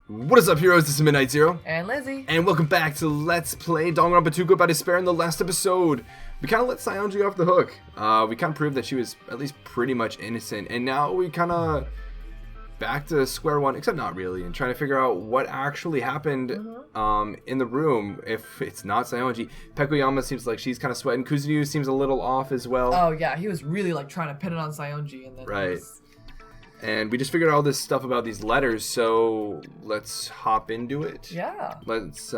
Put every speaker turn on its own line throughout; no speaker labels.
What is up, heroes? This is Midnight Zero.
And Lizzie.
And welcome back to Let's Play Danganronpa 2 Goodbye Despair. In the last episode, we kind of let Saionji off the hook. We kind of proved that she was at least pretty much innocent. And now we kind of back to square one, except not really, and trying to figure out what actually happened in the room. If it's not Saionji, Pekuyama seems like she's kind of sweating. Kuzuryu seems a little off as well.
Oh yeah, he was really like trying to pin it on Saionji, and then
right. And we just figured out all this stuff about these letters, so let's hop into it.
Yeah.
Let's,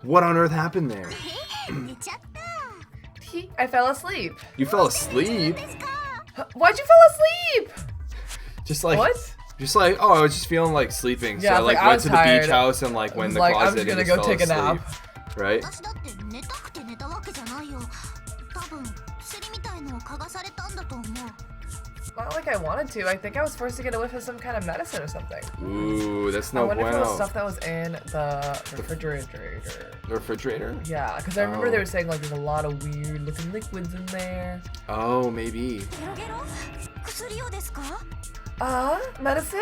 what on earth happened there?
I fell asleep.
You fell asleep?
Why'd you fall asleep?
Just like,
what?
Just like, oh, I was just feeling like sleeping,
yeah,
so I like went to the beach house and like went in the closet
I'm just gonna go take a nap.
Right?
Not like I wanted to. I think I was forced to get a whiff of some kind of medicine or something.
Ooh, that's no bueno.
I wonder if it was stuff that was in the refrigerator.
The refrigerator?
Yeah, because I remember they were saying like there's a lot of weird looking liquids in there.
Oh, maybe.
Medicine?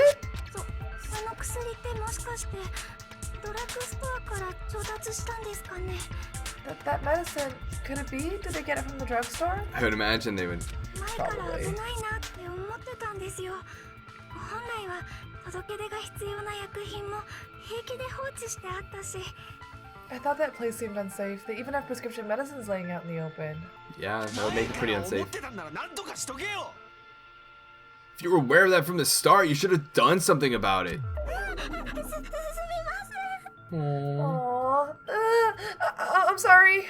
That medicine, could it be? Did they get it from the drugstore?
I would imagine they would.
Probably. I thought that place seemed unsafe. They even have prescription medicines laying out in the open.
Yeah, that would make it pretty unsafe. If you were aware of that from the start, you should have done something about it.
Aww. I'm sorry.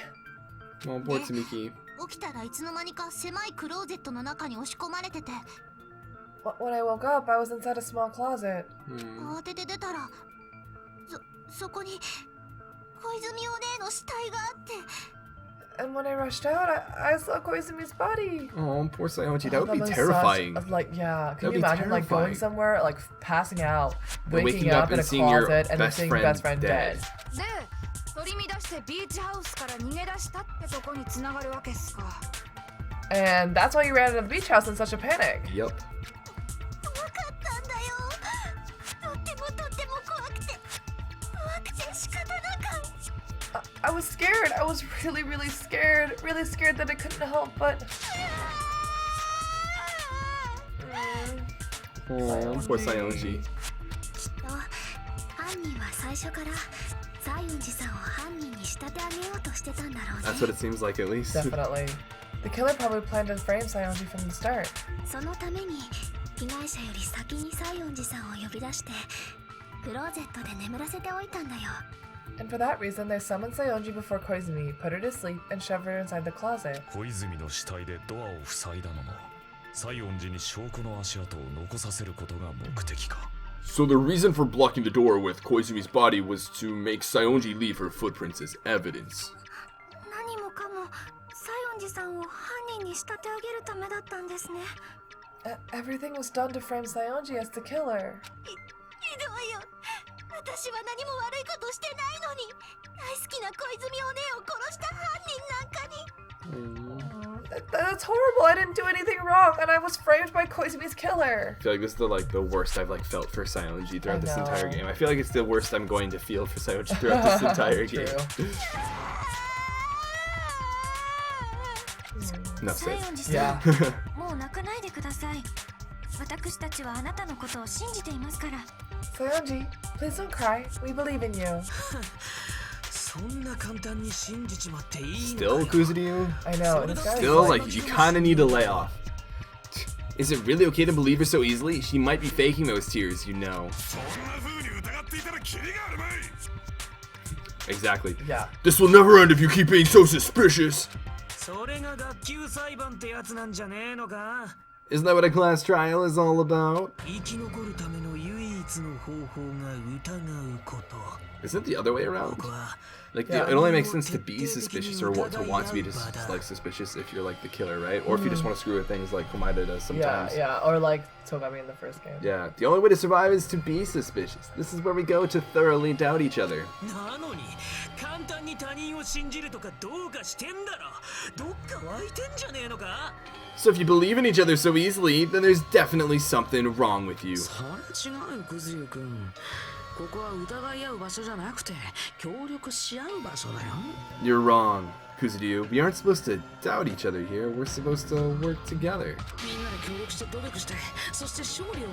Oh, poor Tsumiki.
When I woke up, I was inside a small closet. And when I rushed out, I saw Koizumi's body.
Oh, poor Saionji. That would be terrifying.
Yeah, can you imagine like going somewhere, like passing out, waking up in a
seeing your
closet, and then seeing your best friend dead? And that's why you ran into the beach house in such a panic.
Yep.
I was scared. I was really, really scared. Really scared that I couldn't help but...
Oh, poor Saionji. That's what it seems like, at least.
Definitely. The killer probably planned to frame Saionji from the start. And for that reason, they summoned Saionji before Koizumi, put her to sleep, and shoved her inside the closet.
So the reason for blocking the door with Koizumi's body was to make Saionji leave her footprints as evidence.
Everything was done to frame Saionji as the killer. That's horrible. I didn't do anything wrong, and I was framed by Koizumi's killer.
I feel like this is the worst I've felt for Saionji throughout this entire game. I feel like it's the worst I'm going to feel for Saionji throughout this entire game. Enough said.
Yeah. Saionji, please don't cry. We believe in you.
Still, Kuzuryu?
I know. This guy's
still, like, you kind of need to lay off. Is it really okay to believe her so easily? She might be faking those tears, you know. Exactly.
Yeah.
This will never end if you keep being so suspicious. Isn't that what a class trial is all about? Isn't it the other way around? Like, it only makes sense to be suspicious or to want to be like suspicious if you're like the killer, right? Or if you just want to screw with things like Komaeda does sometimes.
Yeah, or like Togami in the first game.
Yeah, the only way to survive is to be suspicious. This is where we go to thoroughly doubt each other. So if you believe in each other so easily, then there's definitely something wrong with you. You're wrong, Kuzuryu. We aren't supposed to doubt each other here. We're supposed to work together.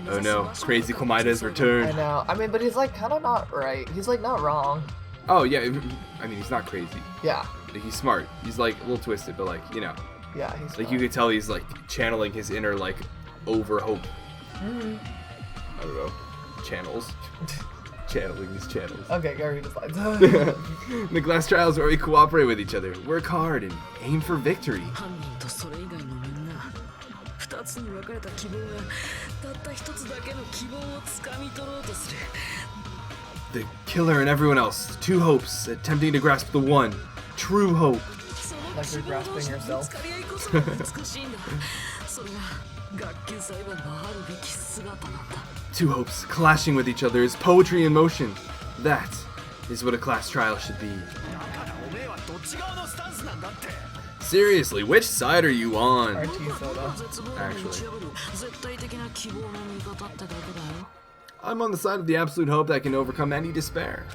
Oh no, Crazy Komaida's returned.
I know. I mean, but he's like kind of not right. He's like not wrong.
Oh yeah, I mean he's not crazy.
Yeah.
Like, he's smart. He's like a little twisted, but like, you know.
Yeah, he's
like
smart.
you could tell he's like channeling his inner like over hope.
Mm-hmm.
I don't know. Channels. Channeling these channels.
Okay, go read the slides.
The class trials where we cooperate with each other, work hard, and aim for victory. The killer and everyone else, two hopes, attempting to grasp the one, true hope.
Like you're grasping yourself.
Two hopes clashing with each other is poetry in motion. That is what a class trial should be. Seriously, which side are you on?
RT soda.
Actually, I'm on the side of the absolute hope that can overcome any despair.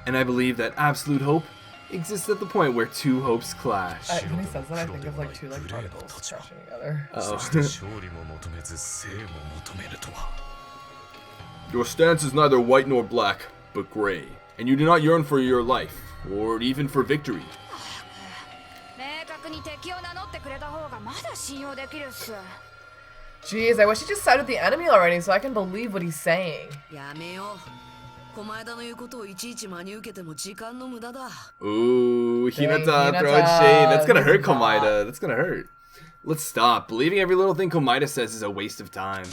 And I believe that absolute hope exists at the point where two hopes clash.
When he says that, I think of like two like particles crashing together.
Your stance is neither white nor black, but gray, and you do not yearn for your life, or even for victory.
Jeez, I wish he just sided the enemy already so I can believe what he's saying.
Ooh, Hinata
Hinata.
throwing shade. That's gonna hurt
This is hot.
Komaida. That's gonna hurt. Let's stop. Believing every little thing Komaida says is a waste of time.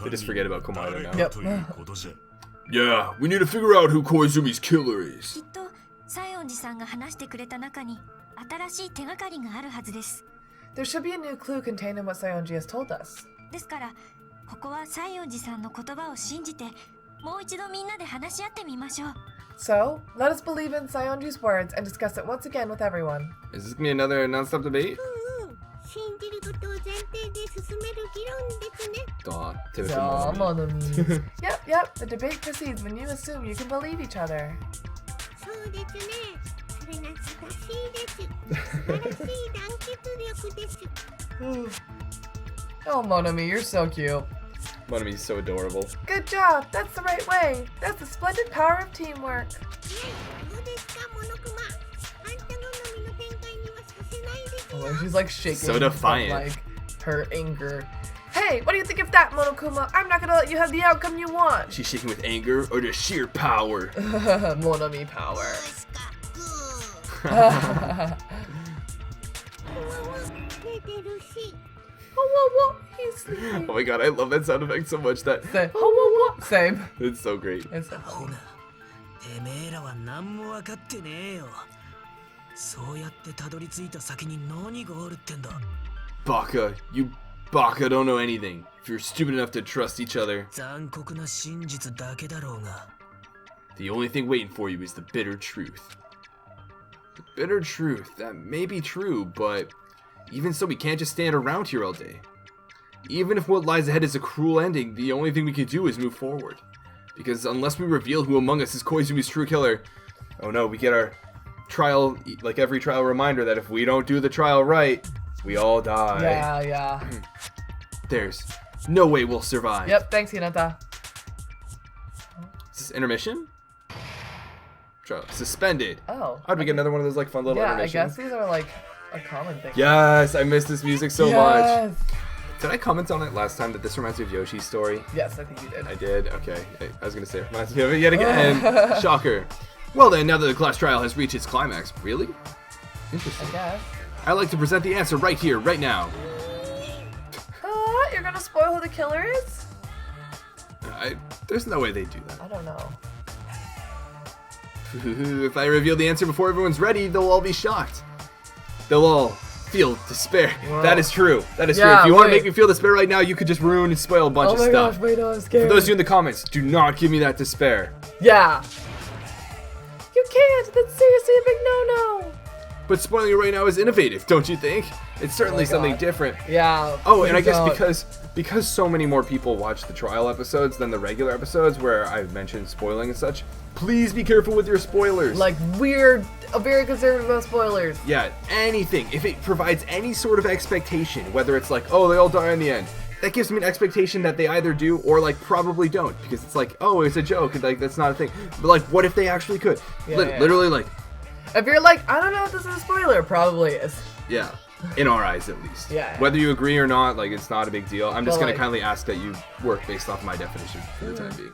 They just forget about Komaida now.
Yep.
Yeah, we need to figure out who Koizumi's killer is.
There should be a new clue contained in what Sayonji has told us. So, let us believe in Sayonji's words and discuss it once again with everyone.
Is this gonna be another non-stop debate? Aw, typical
So,
Monomi.
Monomi. Yep, the debate proceeds when you assume you can believe each other. Oh, Monomi, you're so cute.
Monomi's so adorable.
Good job, that's the right way. That's the splendid power of teamwork. Oh, she's like shaking
So defiant.
from, like her anger. Hey, what do you think of that, Monokuma? I'm not gonna let you have the outcome you want.
She's shaking with anger or just sheer power.
Monomi power. He's sleeping.
Oh my god, I love that sound effect so much. That
Same.
it's so great.
It's so funny.
Baka, you Baka don't know anything. If you're stupid enough to trust each other, the only thing waiting for you is the bitter truth. The bitter truth, that may be true, but even so, we can't just stand around here all day. Even if what lies ahead is a cruel ending, the only thing we can do is move forward. Because unless we reveal who among us is Koizumi's true killer, oh no, we get our trial, like every trial reminder that if we don't do the trial right, we all die.
Yeah.
There's no way we'll survive.
Yep, thanks, Hinata.
Is this intermission? Trial suspended.
Oh.
How'd we get another one of those like fun little
Yeah, I
intermissions?
guess these are like a common thing.
Yes, I miss this music so much.
Yes.
Did I comment on it last time that this reminds me of Yoshi's story?
Yes, I think you did.
I did? Okay. I was gonna say it reminds me of it yet again. Shocker. Well then, now that the class trial has reached its climax. Really? Interesting.
I guess.
I'd like to present the answer right here, right now.
You're gonna spoil who the killer is?
There's no way they'd do that.
I don't know.
If I reveal the answer before everyone's ready, they'll all be shocked. They'll all feel despair.
Whoa.
That is true. That is true.
Yeah,
If you want to
wait.
make me feel despair right now, you could just ruin and spoil a bunch of
Oh my
stuff.
gosh, wait, no, I'm scared.
For those of you in the comments, do not give me that despair.
Yeah. You can't. That's seriously a big no-no.
but spoiling it right now is innovative, don't you think? It's certainly something different.
Yeah.
Oh, and I guess because so many more people watch the trial episodes than the regular episodes where I've mentioned spoiling and such, please be careful with your spoilers.
Like very conservative about spoilers.
Yeah, anything. If it provides any sort of expectation, whether it's like, oh, they all die in the end, that gives me an expectation that they either do or like probably don't, because it's like, oh, it's a joke, and like that's not a thing. But like, what if they actually could? Literally, like,
if you're like, I don't know if this is a spoiler, probably is.
Yeah, in our eyes at least.
Yeah.
Whether you agree or not, like, it's not a big deal. I'm just gonna
like,
kindly ask that you work based off my definition for the time being.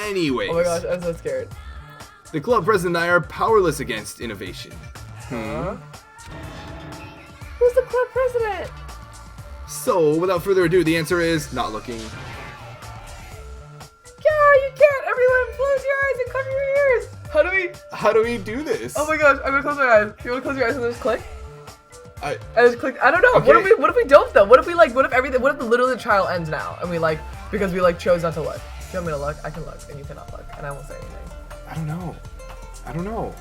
Anyways.
Oh my gosh, I'm so scared.
The club president and I are powerless against innovation.
Huh? Who's the club president?
So, without further ado, the answer is not looking.
Yeah, you can't. Everyone, close your eyes and cover your ears.
How do we do this?
Oh my gosh, I'm gonna close my eyes. You wanna close your eyes and then just click?
I
just click. I don't know.
Okay.
What if we don't though? What if literally the trial ends now and we like, because we like chose not to look? Do you want me to look? I can look and you cannot look and I won't say anything.
I don't know. I don't know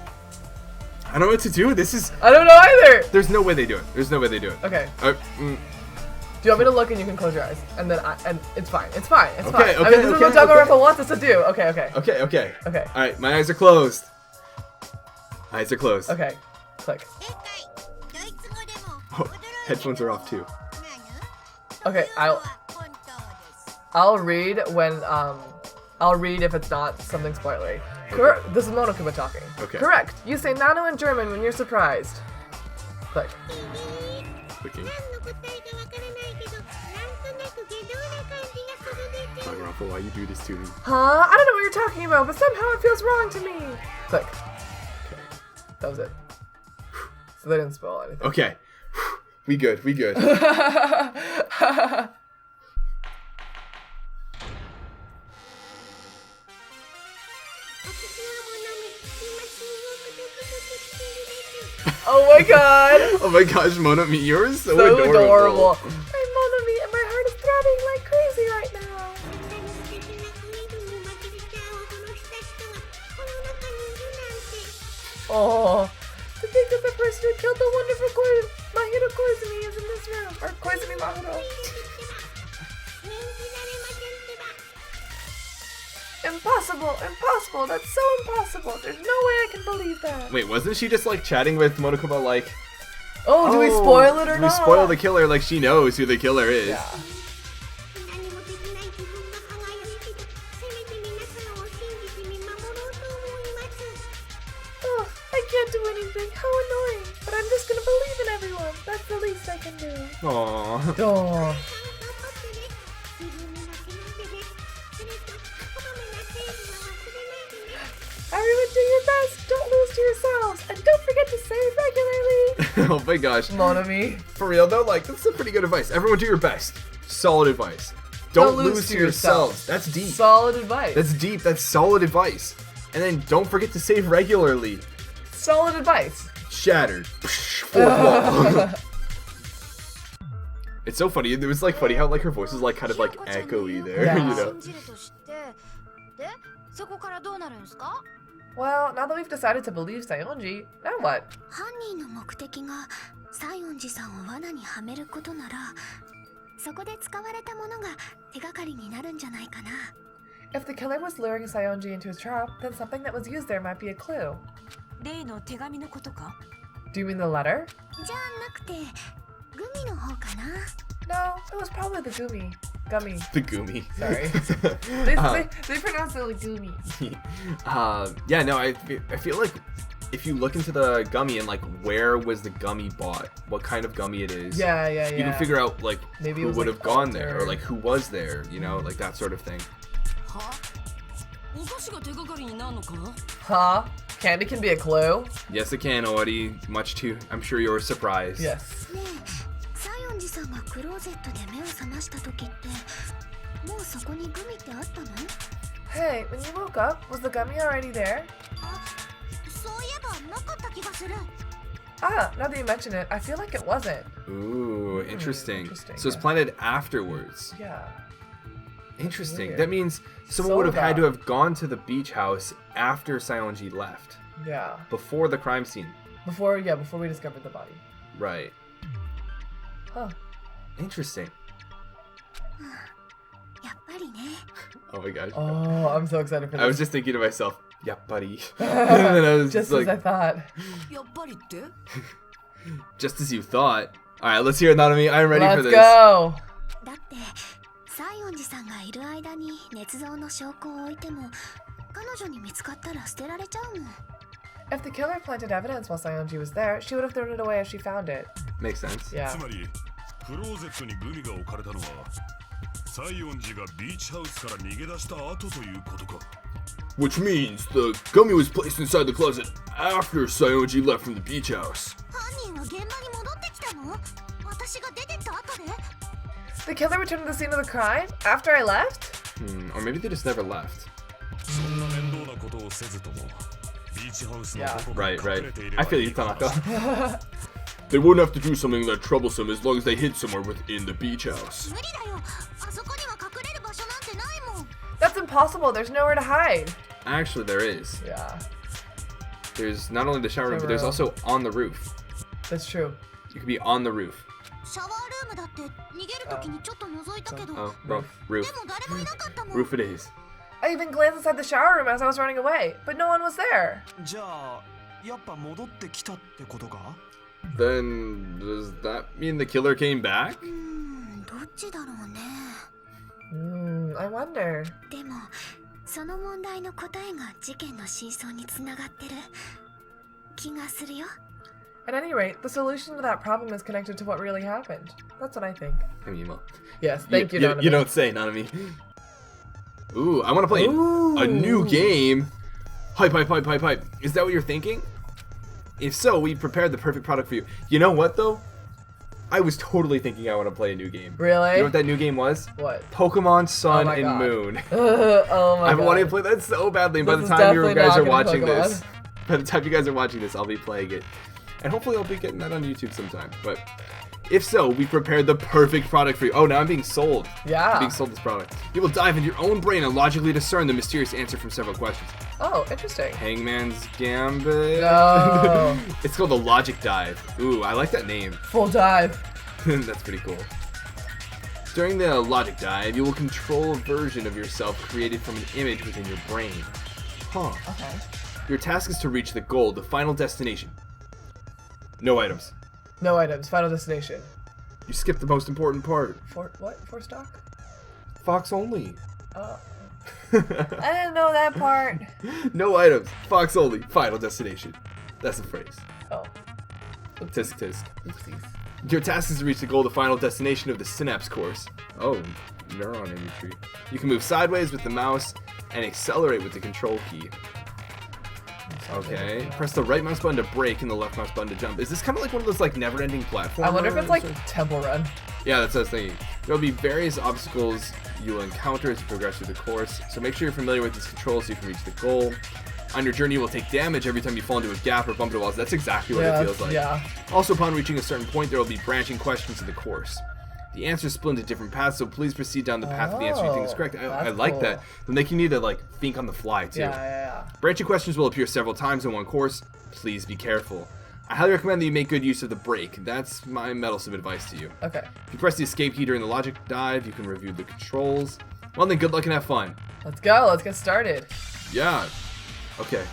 what to do.
I don't know either.
There's no way they do it.
Okay. Do you want me to look and you can close your eyes? And then it's fine. It's fine. It's fine. I mean, this is what Danganronpa wants us to do. Okay.
Okay. Alright, my eyes are closed.
Okay. Click.
Oh, headphones are off too.
Okay, I'll read when I'll read if it's not something spoilery.
Okay.
This is Monokuma talking.
Okay.
Correct. You say nano in German when you're surprised. Click.
Clicking. Danganronpa, why you do this to me?
Huh? I don't know what you're talking about, but somehow it feels wrong to me. Click.
Okay.
That was it. So they didn't spoil anything.
Okay. We good.
Oh my god!
Oh my gosh, Monomi, you're so
adorable. I'm Monomi and my heart is throbbing like crazy right now. Oh, to think that the person who killed the wonderful Mahiro Koizumi is in this room. Or Koizumi Mahiro. Impossible, that's so impossible. There's no way I can believe that.
Wait, wasn't she just like chatting with Monokuma like...
Oh, do we spoil it or not?
We spoil the killer like she knows who the killer is.
Yeah. Oh, I can't do anything. How annoying. But I'm just gonna believe in everyone. That's the least I can do.
Aww.
Oh. Everyone do your best, don't lose to yourselves, and don't forget to save regularly.
Oh my gosh.
Monomi.
For real though, like, that's some pretty good advice. Everyone do your best. Solid advice. Don't lose to yourselves. That's deep.
Solid advice.
That's deep. That's solid advice. And then don't forget to save regularly.
Solid advice.
Shattered. Fourth wall. It's so funny. It was like funny how like her voice is like kind of like echoey there,
Yeah.
you know.
Well, now that we've decided to believe Sayonji, now what? If the killer was luring Sayonji into his trap, then something that was used there might be a clue. Do you mean the letter? No, it was probably the gummy.
The gumi.
Sorry. They pronounce it like gumi.
Yeah, no, I feel like if you look into the gummy and like where was the gummy bought, what kind of gummy it is,
Yeah.
you can figure out like
Maybe
who
it was,
would
like,
have gone
altered.
there or like who was there, you know, like that sort of thing.
Huh? Candy can be a clue?
Yes, it can, Ori. Much too. I'm sure you're surprised.
Yes. Hey, when you woke up, was the gummy already there? Ah, now that you mention it, I feel like it wasn't.
Ooh, interesting.
Interesting,
So it's
yeah.
planted afterwards.
Yeah.
Interesting.
Weird.
That means someone would have had to
Soda.
have gone to the beach house after Sayonji left,
Yeah.
before the crime scene.
Before we discovered the body.
Right.
Huh.
Interesting. Oh my gosh.
Oh, I'm so excited for this.
I was just thinking to myself, yeah, buddy. And then I was
just
like,
as I thought.
Just as you thought. All right, let's hear it, Monomi. I'm ready for this.
Let's go. If the killer planted evidence while Saionji was there, she would have thrown it away as she found it.
Makes sense.
Yeah.
Which means the gummy was placed inside the closet after Saionji left from the beach house.
The killer returned to the scene of the crime after I left?
Or maybe they just never left.
Yeah.
Right. I feel you, Tanaka. They wouldn't have to do something that troublesome as long as they hid somewhere within the beach house.
That's impossible. There's nowhere to hide.
Actually, there is.
Yeah.
There's not only the shower room, but there's also on the roof.
That's true.
You could be on the roof. Roof. Roof it is.
I even glanced inside the shower room as I was running away, but no one was there.
Then, does that mean the killer came back?
I wonder. At any rate, the solution to that problem is connected to what really happened. That's what I think.
I mean, well,
yes, thank you,
You don't say, Nanami. Ooh, I want to play a new game. Hype. Is that what you're thinking? If so, we prepared the perfect product for you. You know what, though? I was totally thinking I want to play a new game.
Really?
You know what that new game was?
What?
Pokemon Sun and Moon.
Oh my god.
I've wanted to play that so badly. By the time you guys are watching this, I'll be playing it. And hopefully I'll be getting that on YouTube sometime. But if so, we prepared the perfect product for you. Oh, now I'm being sold.
Yeah.
I'm being sold this product. You will dive into your own brain and logically discern the mysterious answer from several questions.
Oh, interesting.
Hangman's Gambit.
No.
It's called the Logic Dive. Ooh, I like that name.
Full dive.
That's pretty cool. During the Logic Dive, you will control a version of yourself created from an image within your brain. Huh.
Okay.
Your task is to reach the goal, the final destination. No items.
No items. Final destination.
You skipped the most important part.
For what? For stock?
Fox only.
Oh. I didn't know that part.
No items. Fox only. Final destination. That's the phrase.
Oh.
Tisk.
Oopsies.
Your task is to reach the goal, the final destination of the Synapse course. Oh, neuron imagery. You can move sideways with the mouse and accelerate with the control key. Okay. Press the right mouse button to brake and the left mouse button to jump. Is this kind of like one of those like never-ending platforms?
I wonder if it's like Temple Run.
Yeah, that's what I was thinking. There will be various obstacles you will encounter as you progress through the course, so make sure you're familiar with these controls so you can reach the goal. On your journey, you will take damage every time you fall into a gap or bump into walls. That's exactly what it feels like.
Yeah.
Also, upon reaching a certain point, there will be branching questions in the course. The answers split into different paths, so please proceed down the path of the answer you think is correct. I like
cool.
that. Then they can need to like think on the fly too.
Yeah.
Branching questions will appear several times in one course. Please be careful. I highly recommend that you make good use of the brake. That's my meddlesome advice to you.
Okay.
If you press the escape key during the logic dive, you can review the controls. Well then, good luck and have fun.
Let's go. Let's get started.
Yeah. Okay.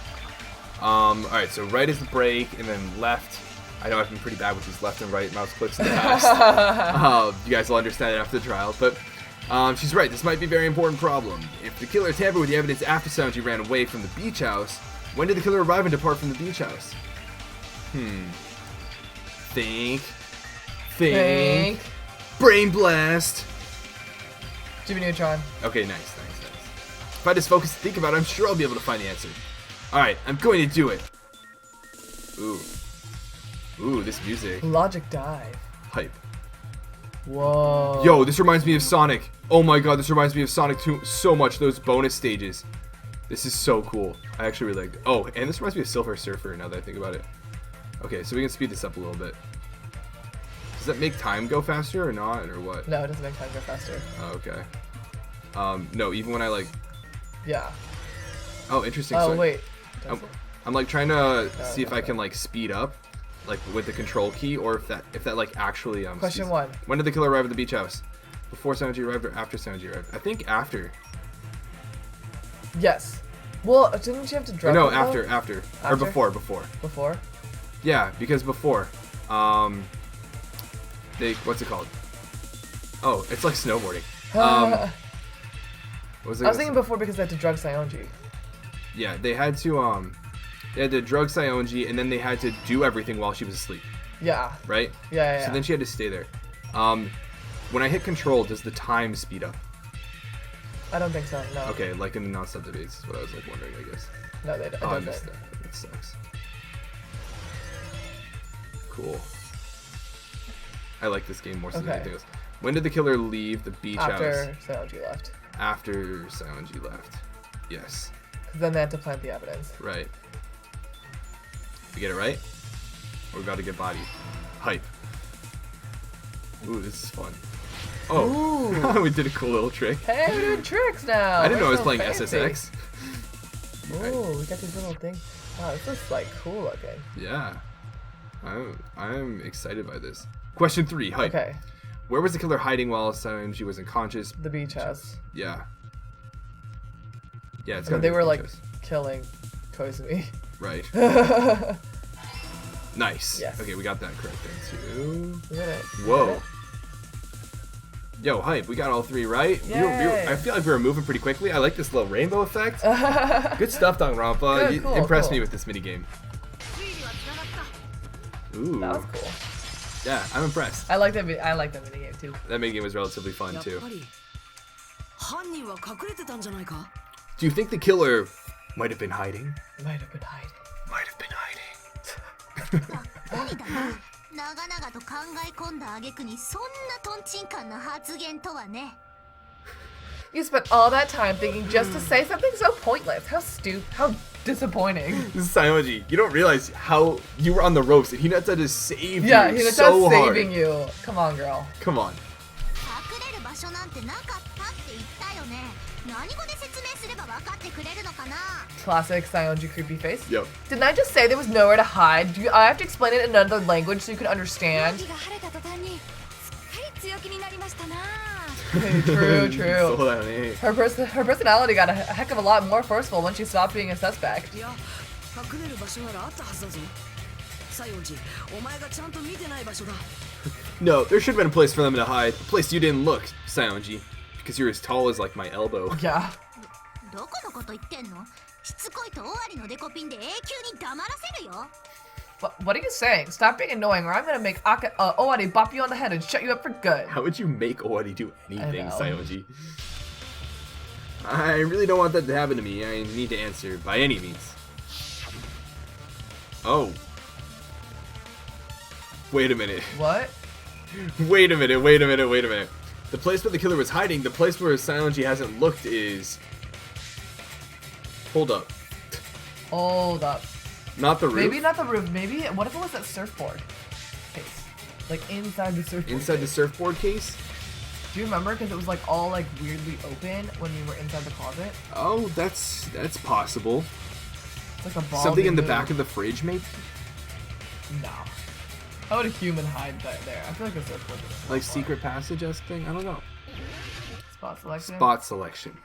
Alright, so right is the brake, and then left. I know I've been pretty bad with these left and right mouse clicks in the past. You guys will understand it after the trial, but she's right. This might be a very important problem. If the killer tampered with the evidence after Saionji ran away from the beach house, when did the killer arrive and depart from the beach house? Think. Brain blast.
Jimmy Neutron.
Okay, nice. If I just focus and think about it, I'm sure I'll be able to find the answer. Alright, I'm going to do it. Ooh, this music.
Logic dive.
Hype.
Whoa.
Yo, this reminds me of Sonic. Oh my god, this reminds me of Sonic 2 so much, those bonus stages. This is so cool. I actually really like it. Oh, and this reminds me of Silver Surfer now that I think about it. Okay, so we can speed this up a little bit. Does that make time go faster or not, or what?
No, it doesn't make time go faster.
Oh, okay. No, even when I like...
Yeah.
Oh, interesting.
Oh,
so
wait.
I'm like trying to see if I can like speed up. like with the control key, or if that like actually
Question 1.
When did the killer arrive at the beach house? Before Saionji arrived or after Saionji arrived? I think after.
Yes. Well, didn't you have to drug
No,
him,
after. Or before.
Before?
Yeah, because before. What's it called? Oh, it's like snowboarding.
I was thinking before because they had to drug Saionji.
Yeah, they had to drug Saionji, and then they had to do everything while she was asleep.
Yeah.
Right?
Yeah.
So then she had to stay there. When I hit control, does the time speed up?
I don't think so, no.
Okay, like in the non-sub debates is what I was like wondering, I guess.
No, they don't.
I missed that. That sucks. Cool. I like this game more than anything else. When did the killer leave the beach house?
After Saionji left.
After Saionji left. Yes.
Because then they had to plant the evidence.
Right. We get it right? Or we about to get bodied? Hype. Ooh, this is fun. Oh, we did a cool little trick.
Hey, we're doing tricks now.
I didn't know I was
so
playing
fancy.
SSX.
Ooh, we got these little things. Wow, this looks like cool looking.
Yeah. I'm excited by this. Question 3, hype.
Okay.
Where was the killer hiding while Saionji was unconscious?
The beach house.
Yeah. Yeah, it's
I mean, they were like killing Koizumi.
Right. Nice.
Yes.
Okay, we got that correct then too.
We did it.
Whoa. Yo, hype, we got all 3 right. I feel like we were moving pretty quickly. I like this little rainbow effect. Good stuff, Danganronpa. You impressed me with this minigame. Ooh.
That was cool.
Yeah, I'm impressed.
I like that minigame too.
That minigame was relatively fun too. Do you think the killer might have been hiding?
Might have been hiding.
Might have been hiding.
You spent all that time thinking just to say something so pointless. How stupid. How disappointing.
This is Saionji. You don't realize how you were on the ropes and Hinata had to save you
Yeah, Hinata's
so hard.
saving you. Come on, girl.
Come on.
Classic Saionji creepy face.
Yep.
Didn't I just say there was nowhere to hide? I have to explain it in another language so you can understand? True. Her personality got a heck of a lot more forceful when she stopped being a suspect.
No, there should have been a place for them to hide. A place you didn't look, Saionji. Because you're as tall as like my elbow.
Yeah. What are you saying? Stop being annoying or I'm gonna make Owari bop you on the head and shut you up for good.
How would you make Owari do anything,
I know.
Saionji? I really don't want that to happen to me. I need to answer by any means. Oh. Wait a minute.
What?
Wait a minute. The place where the killer was hiding, the place where Saionji hasn't looked is... Hold up. Not the roof?
Maybe not the roof. Maybe, what if it was that surfboard case? Like inside the surfboard
Inside the
case.
surfboard case?
Do you remember? Because it was like all like weirdly open when we were inside the closet.
Oh, that's possible.
It's like a ball.
Something in the back of the fridge, maybe?
No. How would a human hide that there? I feel like a surfboard is
Like secret passage-esque thing? I don't know.
Spot selection.
Spot selection.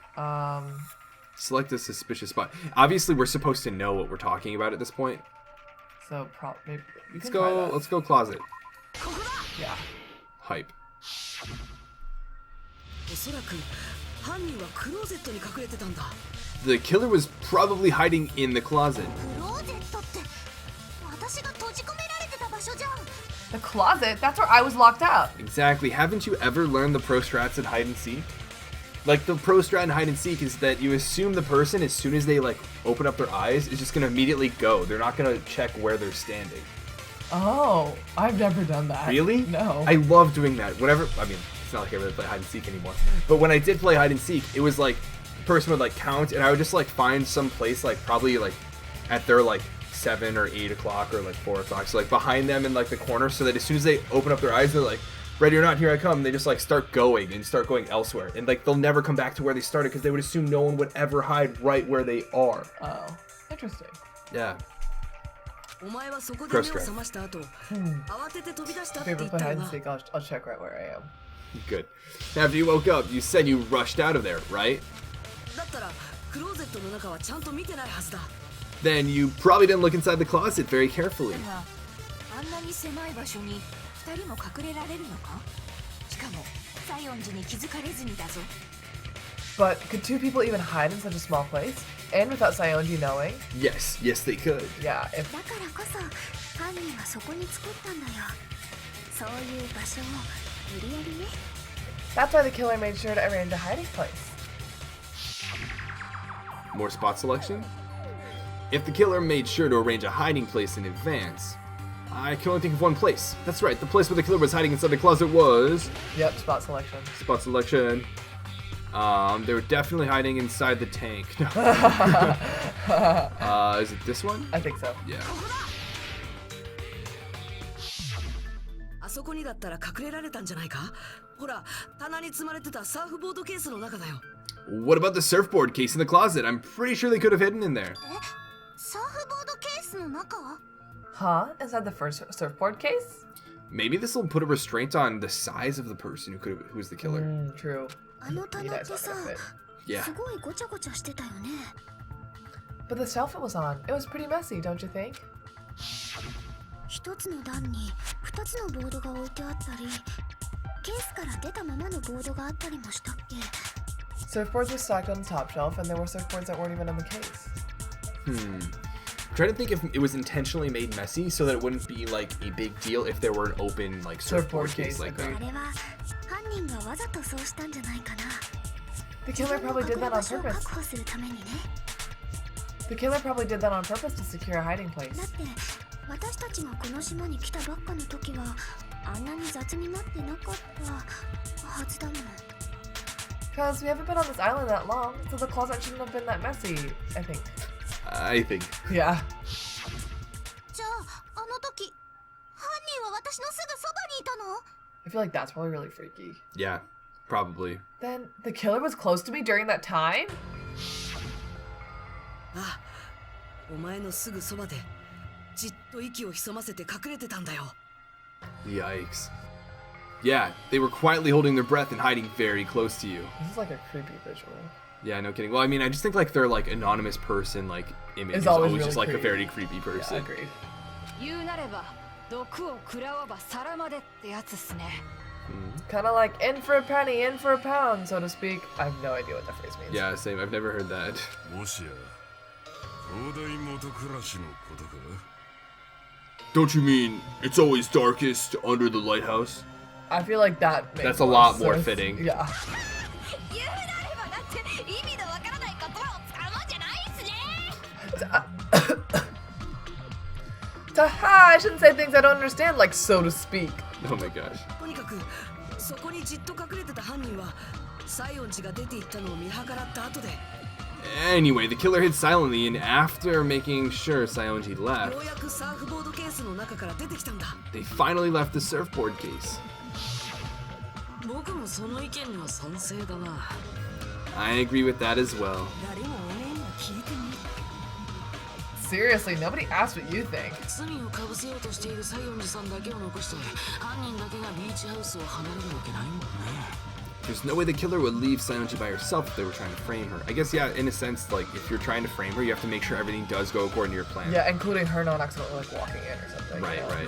Select a suspicious spot. Obviously, we're supposed to know what we're talking about at this point.
So maybe
Let's go closet.
Yeah.
Hype. The killer was probably hiding in the closet.
The closet? That's where I was locked out.
Exactly. Haven't you ever learned the pro strats in hide and seek? Like, the pro strat in hide and seek is that you assume the person, as soon as they, like, open up their eyes, is just going to immediately go. They're not going to check where they're standing.
Oh, I've never done that.
Really?
No.
I love doing that. Whenever, I mean, it's not like I really play hide and seek anymore. But when I did play hide and seek, it was like, the person would, like, count, and I would just, like, find some place, like, probably, like, at their, like, 7 or 8 o'clock or, like, 4 o'clock. So, like, behind them in, like, the corner, so that as soon as they open up their eyes, they're like, ready or not, here I come. They just like start going elsewhere, and like they'll never come back to where they started because they would assume no one would ever hide right where they are.
Oh, interesting.
Yeah. Cross-strap.
Favorite play hide and seek. I'll check right where I am.
Good. After you woke up, you said you rushed out of there, right? Then you probably didn't look inside the closet very carefully.
But could two people even hide in such a small place? And without Saionji knowing?
Yes, they could.
Yeah, if... That's why the killer made sure to arrange a hiding place.
More spot selection? If the killer made sure to arrange a hiding place in advance, I can only think of one place. That's right, the place where the killer was hiding inside the closet was...
Yep, spot selection.
Spot selection. They were definitely hiding inside the tank. Is it this one?
I think so.
Yeah. What about the surfboard case in the closet? I'm pretty sure they could have hidden in there.
Huh? Inside the first surfboard case?
Maybe this will put a restraint on the size of the person who was the killer.
True.
Yeah.
But the shelf it was on, it was pretty messy, don't you think? Surfboards were stacked on the top shelf, and there were surfboards that weren't even in the case.
I'm trying to think if it was intentionally made messy so that it wouldn't be like a big deal if there were an open like surfboard case like that. The killer probably did that on purpose. The killer probably did that on purpose to secure a hiding place. Because we haven't been on this island that long, so the closet shouldn't have been that messy, I think. Yeah. I feel like that's probably really freaky. Yeah, probably.
Then the killer was close to me during that time?
Yikes. Yeah, they were quietly holding their breath and hiding very close to you.
This is like a creepy visual.
Yeah, no kidding. Well, I mean, I just think like their like anonymous person like image is
always
always
really
just like
creepy.
a very creepy person.
Yeah, agreed. Kind of like in for a penny, in for a pound, so to speak. I have no idea what that phrase means.
Yeah, same. I've never heard that. Don't you mean it's always darkest under the lighthouse?
I feel like that's
a lot more fitting.
Yeah. I shouldn't say things I don't understand, like so to speak.
Oh my gosh. Anyway, the killer hid silently, and after making sure Saionji left, they finally left the surfboard case. I agree with that as well.
Seriously, nobody asked what you think.
There's no way the killer would leave Saionji by herself if they were trying to frame her. I guess, yeah, in a sense, like, if you're trying to frame her, you have to make sure everything does go according to your plan.
Yeah, including her not accidentally, like, walking in or something.
Right, right.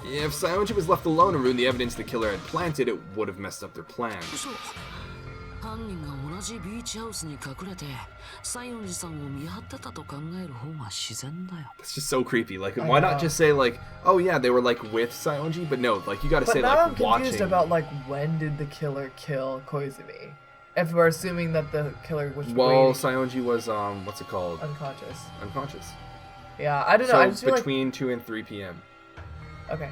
If Saionji was left alone and ruined the evidence the killer had planted, it would have messed up their plan. It's just so creepy. Like, why not just say, like, oh yeah, they were, like, with Saionji? But no, like, you gotta say, like,
watching. But now I'm confused
watching.
about, like, when did the killer kill Koizumi? If we're assuming that the killer was
Well, Saionji was, what's it called?
Unconscious.
Unconscious.
Yeah, I don't know.
So
I just feel
between 2 and 3 p.m.
Okay.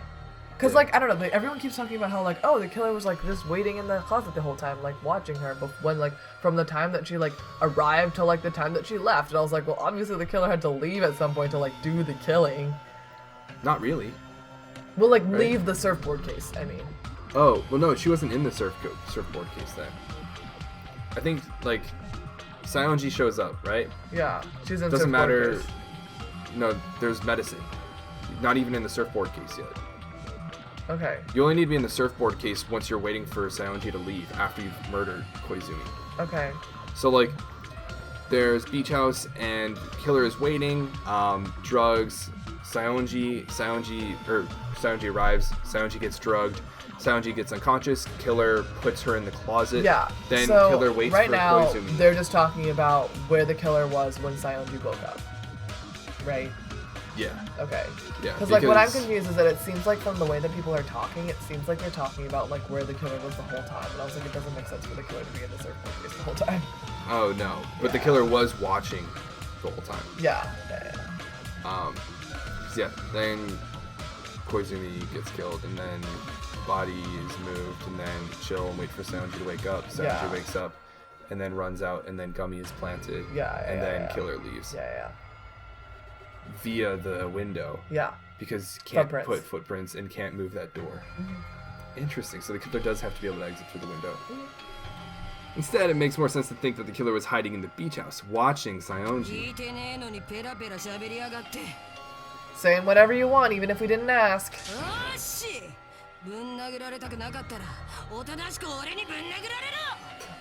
Because, like, I don't know, like, everyone keeps talking about how, like, oh, the killer was, like, just waiting in the closet the whole time, like, watching her, but when, like, from the time that she, like, arrived to, like, the time that she left, and I was like, well, obviously the killer had to leave at some point to, like, do the killing.
Not really.
Well, like, leave the surfboard case, I mean.
Oh, well, no, she wasn't in the surfboard case then. I think, like, Saionji shows up, right?
Yeah, she's in
Doesn't
surfboard
matter.
case.
No, there's medicine. Not even in the surfboard case yet.
Okay.
You only need to be in the surfboard case once you're waiting for Saionji to leave after you've murdered Koizumi.
Okay.
So, like, there's Beach House and Killer is waiting. Drugs. Saionji arrives. Saionji gets drugged. Saionji gets unconscious. Killer puts her in the closet.
Yeah.
Then
so
Killer waits
right
for
now,
Koizumi.
they're just talking about where the killer was when Saionji woke up. Right?
Yeah.
Okay.
Yeah.
Because like what I'm confused is that it seems like from the way that people are talking, it seems like they're talking about like where the killer was the whole time, and I was like, it doesn't make sense for the killer to be in the surfboard case the whole time.
Oh no, but the killer was watching the whole time.
Yeah.
Yeah. Then Koizumi gets killed, and then body is moved, and then chill and wait for Saionji to wake up. Saionji wakes up, and then runs out, and then Gummy is planted. And then Killer leaves.
Yeah.
Via the window.
Yeah.
Because can't put footprints and can't move that door. Interesting. So the killer does have to be able to exit through the window. Instead, it makes more sense to think that the killer was hiding in the beach house, watching Saionji.
Saying whatever you want, even if we didn't ask.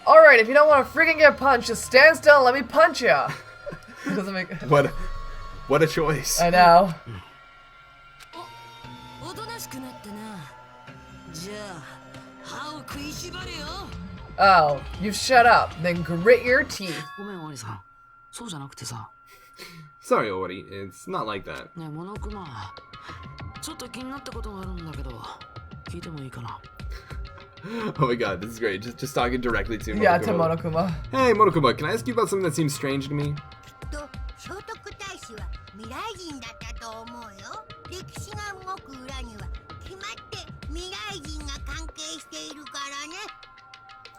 Alright, if you don't want to freaking get punched, just stand still and let me punch ya. Doesn't make...
What a choice.
I know. Oh, you shut up, then grit your teeth.
Sorry, Ori, it's not like that. Oh my god, this is great. Just talking directly to Monokuma.
Yeah, to Monokuma.
Hey, Monokuma, can I ask you about something that seems strange to me?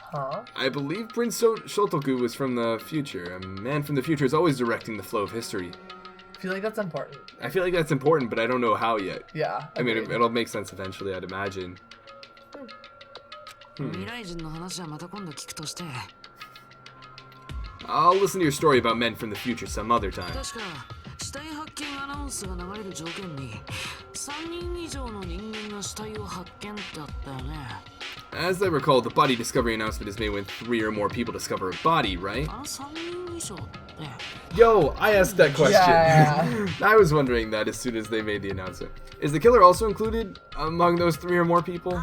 Huh? I believe Prince Shotoku was from the future. A man from the future is always directing the flow of history.
I feel like that's important.
I feel like that's important, but I don't know how yet.
Yeah.
I mean, it'll make sense eventually, I'd imagine. I'll listen to your story about men from the future some other time. As I recall, the body discovery announcement is made when 3 or more people discover a body, right? Yo, I asked that question.
Yeah.
I was wondering that as soon as they made the announcement. Is the killer also included among those 3 or more people?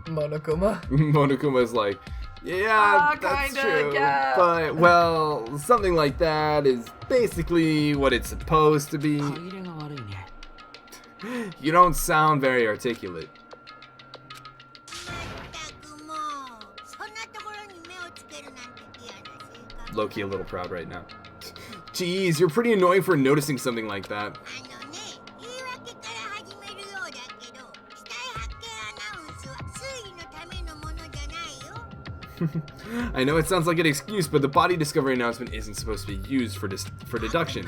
Monokuma.
Monokuma's like, yeah, that's
kinda,
true.
yeah.
But, well, something like that is basically what it's supposed to be. You don't sound very articulate. Low-key a little proud right now. Jeez, you're pretty annoying for noticing something like that. I know it sounds like an excuse, but the body discovery announcement isn't supposed to be used for deduction.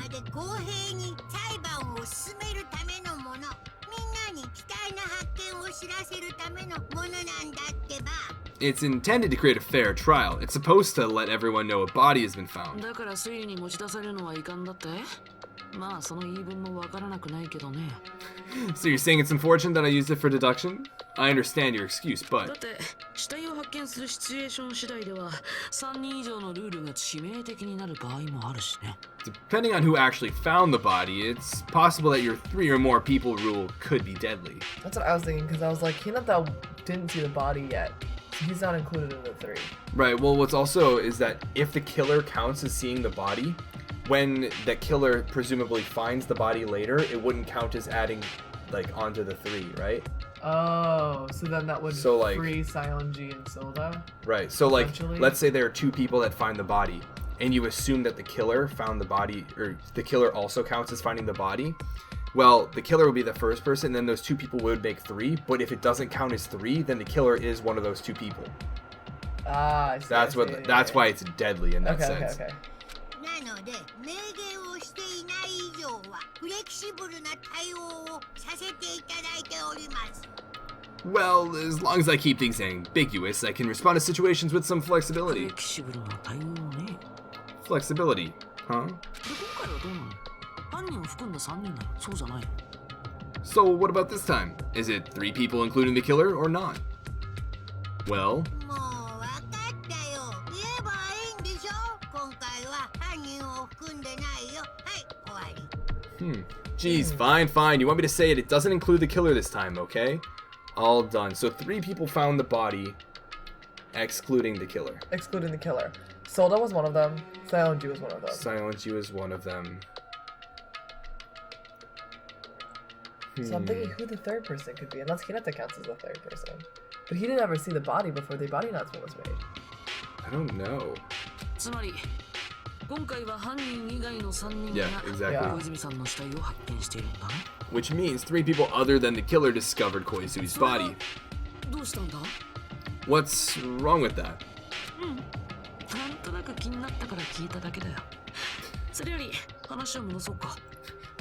It's intended to create a fair trial. It's supposed to let everyone know a body has been found. So you're saying it's unfortunate that I used it for deduction? I understand your excuse, but... Depending on who actually found the body, it's possible that your 3 or more people rule could be deadly.
That's what I was thinking, because I was like, Hinata didn't see the body yet. So he's not included in the 3.
Right, well, what's also is that if the killer counts as seeing the body, when the killer presumably finds the body later, it wouldn't count as adding, like, onto the 3, right?
Oh, so then that would free Saionji and Soda?
Right, so, like, let's say there are 2 people that find the body, and you assume that the killer found the body, or the killer also counts as finding the body. Well, the killer would be the first person, then those 2 people would make 3, but if it doesn't count as 3, then the killer is one of those 2 people.
Ah, I see.
That's why it's deadly in that sense.
Okay.
Well, as long as I keep things ambiguous, I can respond to situations with some flexibility. Flexibility, huh? So what about this time? Is it 3 people including the killer or not? Well... Geez, fine. You want me to say it? It doesn't include the killer this time, okay? All done. So 3 people found the body, excluding the killer.
Excluding the killer. Solda was one of them. Sionji was one of them.
Sionji was one of them.
So I'm thinking who the third person could be, unless Hinata counts as the third person. But he didn't ever see the body before the body announcement was made.
I don't know. Yeah, exactly.
Yeah.
Which means 3 people other than the killer discovered Koizumi's body. What's wrong with that?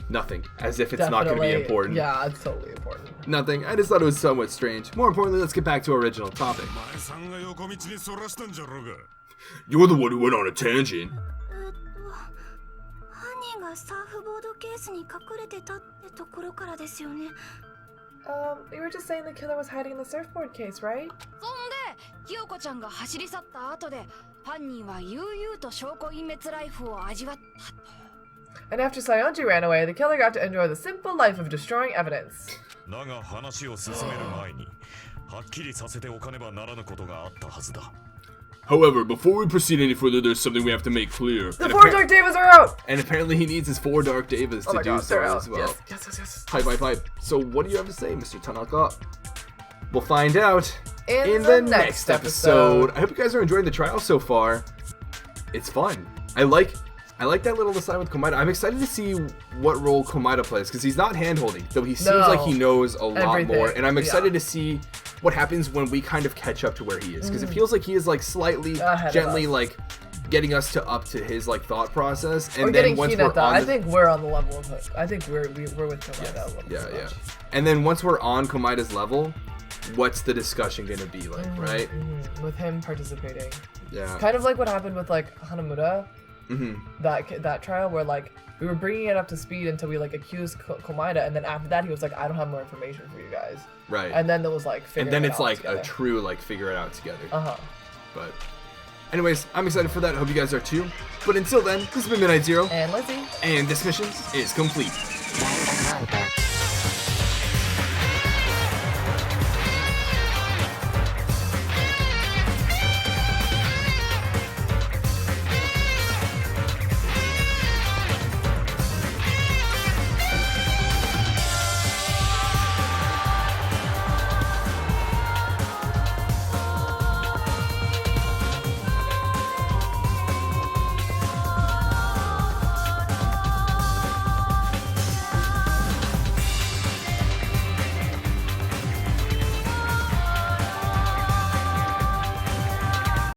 Nothing. As if it's
Definitely,
not going to be important.
Yeah, it's totally important.
Nothing. I just thought it was somewhat strange. More importantly, let's get back to our original topic. You're the one who went on a tangent.
You were just saying the killer was hiding in the surfboard case, right? And after Sionji ran away, the killer got to enjoy the simple life of destroying evidence.
However, before we proceed any further, there's something we have to make clear.
The 4 Dark Devas are out!
And apparently he needs his 4 Dark Devas to do so as well.
Yes.
Pipe. So what do you have to say, Mr. Tanaka? We'll find out
in the next episode.
I hope you guys are enjoying the trial so far. It's fun. I like that little aside with Komaeda. I'm excited to see what role Komaeda plays, because he's not hand-holding, though he seems like he knows a lot more. And I'm excited to see what happens when we kind of catch up to where he is, because it feels like he is like slightly, gently like getting us up to his like thought process. And then once we're on,
I think we're on the level of Hook. I think we're with Komaeda a little bit.
Yeah. And then once we're on Komaeda's level, what's the discussion gonna be like, right?
With him participating.
Yeah.
Kind of like what happened with like Hanamura. That trial where like we were bringing it up to speed until we like accused Komaeda, and then after that he was like, I don't have more information for you guys.
Right.
And then there was like
and then it's like together. A true like figure it out together. But anyways, I'm excited for that. I hope you guys are too. But until then, this has been Midnight Zero
and Lizzie,
and this mission is complete.